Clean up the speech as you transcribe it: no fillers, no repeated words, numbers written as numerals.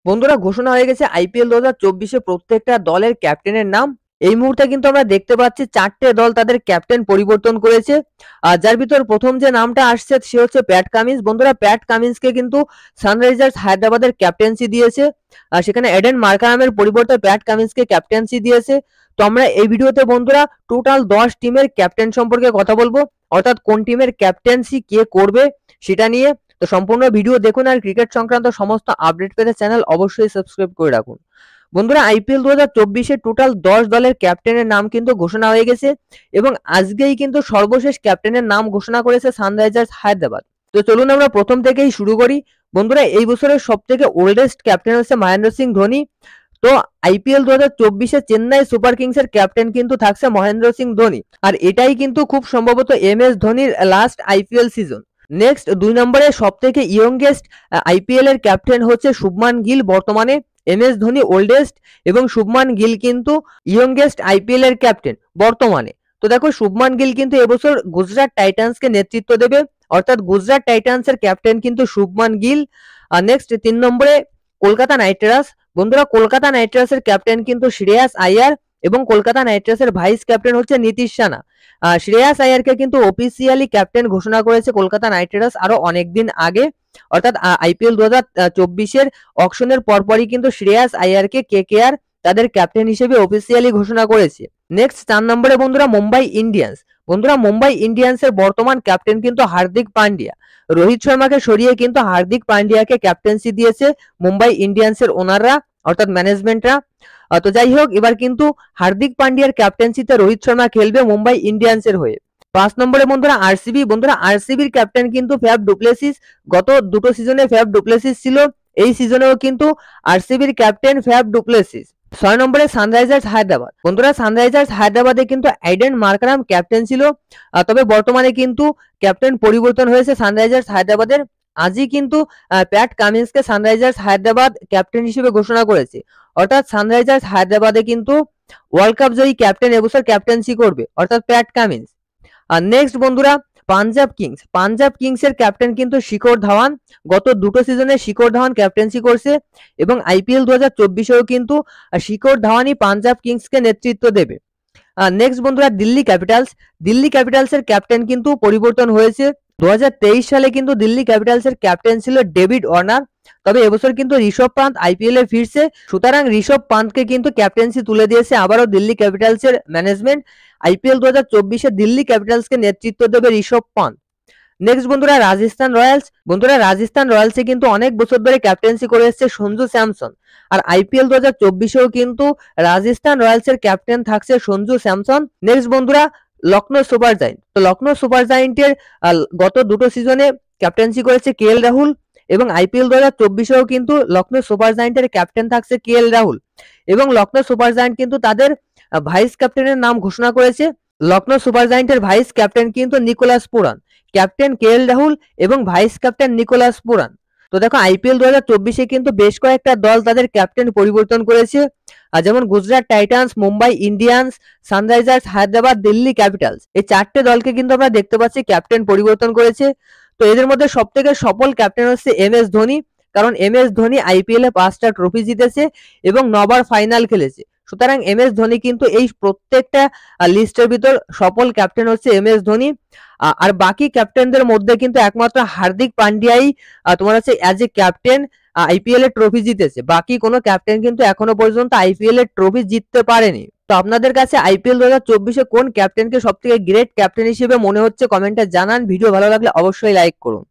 বন্ধুরা ঘোষণা হয়ে গেছে আইপিএল 2024 প্রত্যেকটা দলের ক্যাপ্টেনের নাম। এই মুহূর্তে কিন্তু আমরা দেখতে পাচ্ছি 4টে দল তাদের ক্যাপ্টেন পরিবর্তন করেছে। যার ভিতর প্রথম যে নামটা আসছে সে হচ্ছে প্যাট কামিন্স। বন্ধুরা প্যাট কামিন্সকে কিন্তু সানরাইজার্স হায়দ্রাবাদের ক্যাপ্টেন্সি দিয়েছে। সেখানে এডেন মার্কারামের পরিবর্তে প্যাট কামিন্সকে ক্যাপ্টেন্সি দিয়েছে। তো আমরা এই ভিডিওতে বন্ধুরা টোটাল 10 টিমের ক্যাপ্টেন সম্পর্কে কথা বলবো, অর্থাৎ কোন টিমের ক্যাপ্টেন্সি কে করবে সেটা নিয়ে। তো সম্পূর্ণ ভিডিও দেখুন আর ক্রিকেট সংক্রান্ত সমস্ত আপডেট পেতে চ্যানেল অবশ্যই সাবস্ক্রাইব করে রাখুন। বন্ধুরা আইপিএল 2024 টোটাল 10 দলের ক্যাপ্টেনের নাম কিন্তু ঘোষণা হয়ে গেছে এবং আজকেই কিন্তু সর্বশেষ ক্যাপ্টেনের নাম ঘোষণা করেছে সানরাইজার্স হায়দ্রাবাদ। তো চলুন আমরা প্রথম থেকেই শুরু করি। বন্ধুরা এই বছরের সবথেকে ওল্ডেস্ট ক্যাপ্টেন হচ্ছে মহেন্দ্র সিং ধোনি। তো আইপিএল 2024 চেন্নাই সুপার কিংসের ক্যাপ্টেন কিন্তু থাকছে মহেন্দ্র সিং ধোনি, আর এটাই কিন্তু খুব সম্ভবত এমএস ধোনির লাস্ট আইপিএল সিজন। নেক্সট 2 নম্বরে সবথেকে ইয়ংগেস্ট আইপিএল এর ক্যাপ্টেন হচ্ছে শুভমান গিল। বর্তমানে এমএস ধোনি ওল্ডেস্ট এবং শুভমান গিল কিন্তু ইয়ংগেস্ট আইপিএল এর ক্যাপ্টেন বর্তমানে। তো দেখো শুভমান গিল কিন্তু এবছর গুজরাট টাইটান্সকে নেতৃত্ব দেবে, অর্থাৎ গুজরাট টাইটান্সের ক্যাপ্টেন কিন্তু শুভমান গিল। আর নেক্সট 3 নম্বরে কলকাতা নাইট রাইডার্স। বন্ধুরা কলকাতা নাইট রাইডার্সের ক্যাপ্টেন কিন্তু শ্রেয়াস আইয়ার এবং কলকাতা নাইট রাইডার্সের ভাইস ক্যাপ্টেন হচ্ছে নীতিশ রানা। শ্রেয়াস আইয়ারকে কিন্তু অফিসিয়ালি ক্যাপ্টেন ঘোষণা করেছে কলকাতা নাইট রাইডার্স আরো অনেকদিন আগে, অর্থাৎ আইপিএল 2024 অকশনের পরপরই কিন্তু শ্রেয়াস আইয়ারকে কেকেআর তাদের ক্যাপ্টেন হিসেবে অফিসিয়ালি ঘোষণা করেছে। নেক্সট 4 নম্বরে বন্ধুরা মুম্বাই ইন্ডিয়ান্স। বন্ধুরা মুম্বাই ইন্ডিয়ান্সের বর্তমান ক্যাপ্টেন কিন্তু হার্দিক পান্ডিয়া। রোহিত শর্মাকে সরিয়ে কিন্তু হার্দিক পান্ডিয়াকে ক্যাপ্টেন্সি দিয়েছে মুম্বাই ইন্ডিয়ান্সের ওনাররা, অর্থাৎ ম্যানেজমেন্টরা। তো যাই হোক এবার কিন্তু হার্দিক পান্ডিয়ার ক্যাপ্টেন্সিতে রোহিত শর্মা খেলবে মুম্বাই ইন্ডিয়ান্সের হয়ে। 5 নম্বরে বন্ধুরা আরসিবি। বন্ধুরা আরসিবির ক্যাপ্টেন কিন্তু ফ্যাব ডুপ্লেসিস। গত দুটো সিজনে ফ্যাব ডুপ্লেসিস ছিল, এই সিজনেও কিন্তু আরসিবির ক্যাপ্টেন ফ্যাব ডুপ্লেসিস। 6 নম্বরে সানরাইজার্স হায়দ্রাবাদ। বন্ধুরা সানরাইজার্স হায়দ্রাবাদে কিন্তু এডেন মার্কারাম ক্যাপ্টেন ছিল, তবে বর্তমানে কিন্তু ক্যাপ্টেন পরিবর্তন হয়েছে সানরাইজার্স হায়দ্রাবাদের। আজই কিন্তু প্যাট কামিন্সকে সানরাইজার্স হায়দ্রাবাদ ক্যাপ্টেন হিসেবে ঘোষণা করেছে, অর্থাৎ সানরাইজার্স হায়দ্রাবাদে কিন্তু ওয়ার্ল্ড কাপ জয়ী ক্যাপ্টেন এবছর ক্যাপ্টেন্সি করবে, অর্থাৎ প্যাট কামিন্স। আর নেক্সট বন্ধুরা পাঞ্জাব কিংস। পাঞ্জাব কিংসের ক্যাপ্টেন কিন্তু শিখর ধাওয়ান। গত দুটো সিজনে শিখর ধাওয়ান ক্যাপ্টেন্সি করছে এবং আইপিএল 2024-এও কিন্তু শিখর ধাওয়ানই পাঞ্জাব কিংসকে নেতৃত্ব দেবে। নেক্সট বন্ধুরা দিল্লি ক্যাপিটালস। দিল্লি ক্যাপিটালসের ক্যাপ্টেন কিন্তু পরিবর্তন হয়েছে। 2023 সালে কিন্তু দিল্লি ক্যাপিটালসের ক্যাপ্টেন ছিল ডেভিড ওয়ার্নার, তবে এবছর কিন্তু ঋষভ পান্থ আইপিএল এ ফিরছে, সুতরাং ঋষভ পান্থকে কিন্তু ক্যাপ্টেন্সি তুলে দিয়েছে আবারও দিল্লি ক্যাপিটালসের ম্যানেজমেন্ট। আইপিএল 2024-এ দিল্লি ক্যাপিটালসকে নেতৃত্ব দেবে ঋষভ পান্থ। নেক্সট বন্ধুরা রাজস্থান রয়্যালস। বন্ধুরা রাজস্থান রয়্যালসে কিন্তু অনেক বছর ধরে ক্যাপ্টেন্সি করে এসেছে সঞ্জু স্যামসন, আর আইপিএল 2024-এও কিন্তু রাজস্থান রয়্যালসের ক্যাপ্টেন থাকছে সঞ্জু স্যামসন। নেক্সট বন্ধুরা লখনৌ সুপার জায়েন্ট। তো লখনৌ সুপার জায়েন্টের গত দুটো সিজনে ক্যাপ্টেন্সি করেছে কেএল রাহুল এবং আইপিএল 2024-এও কিন্তু লখনৌ সুপার জায়েন্টের ক্যাপ্টেন থাকছে কেএল রাহুল এবং লখনৌ সুপার জায়েন্ট কিন্তু তাদের ভাইস ক্যাপ্টেনের নাম ঘোষণা করেছে। লখনৌ সুপার জায়েন্টের ভাইস ক্যাপ্টেন কিন্তু Nicholas Pooran, captain KL Rahul এবং ভাইস ক্যাপ্টেন নিকোলাস পুরান। তো দেখো আইপিএল 2024-এ কিন্তু বেশ কয়েকটা দল তাদের ক্যাপ্টেন পরিবর্তন করেছে, যেমন Gujarat Titans, Mumbai Indians, Sunrisers Hyderabad, Delhi Capitals. এই 4টে দলকে কিন্তু আমরা দেখতে পাচ্ছি ক্যাপ্টেন পরিবর্তন করেছে। তো এদের মধ্যে সবথেকে সফল ক্যাপ্টেন হচ্ছে এমএস ধোনি, কারণ এমএস ধোনি আইপিএল এ 5টা ট্রফি জিতেছে এবং 9বার ফাইনাল খেলেছে, সুতরাং এমএস ধোনি কিন্তু এই প্রত্যেকটা লিস্টের ভিতর সফল ক্যাপ্টেন হচ্ছে এমএস ধোনি। আর বাকি ক্যাপ্টেনদের মধ্যে কিন্তু একমাত্র হার্দিক পান্ডিয়াই তোমার হচ্ছে অ্যাজ এ ক্যাপ্টেন আইপিএল এর ট্রফি জিতেছে, বাকি কোনো ক্যাপ্টেন কিন্তু এখনো পর্যন্ত আইপিএল এর ট্রফি জিততে পারেনি। তো আপনাদের কাছে আইপিএল 2024-এ কোন ক্যাপ্টেনকে সবথেকে গ্রেট ক্যাপ্টেন হিসেবে মনে হচ্ছে কমেন্টে জানান। ভিডিও ভালো লাগলে অবশ্যই লাইক করুন।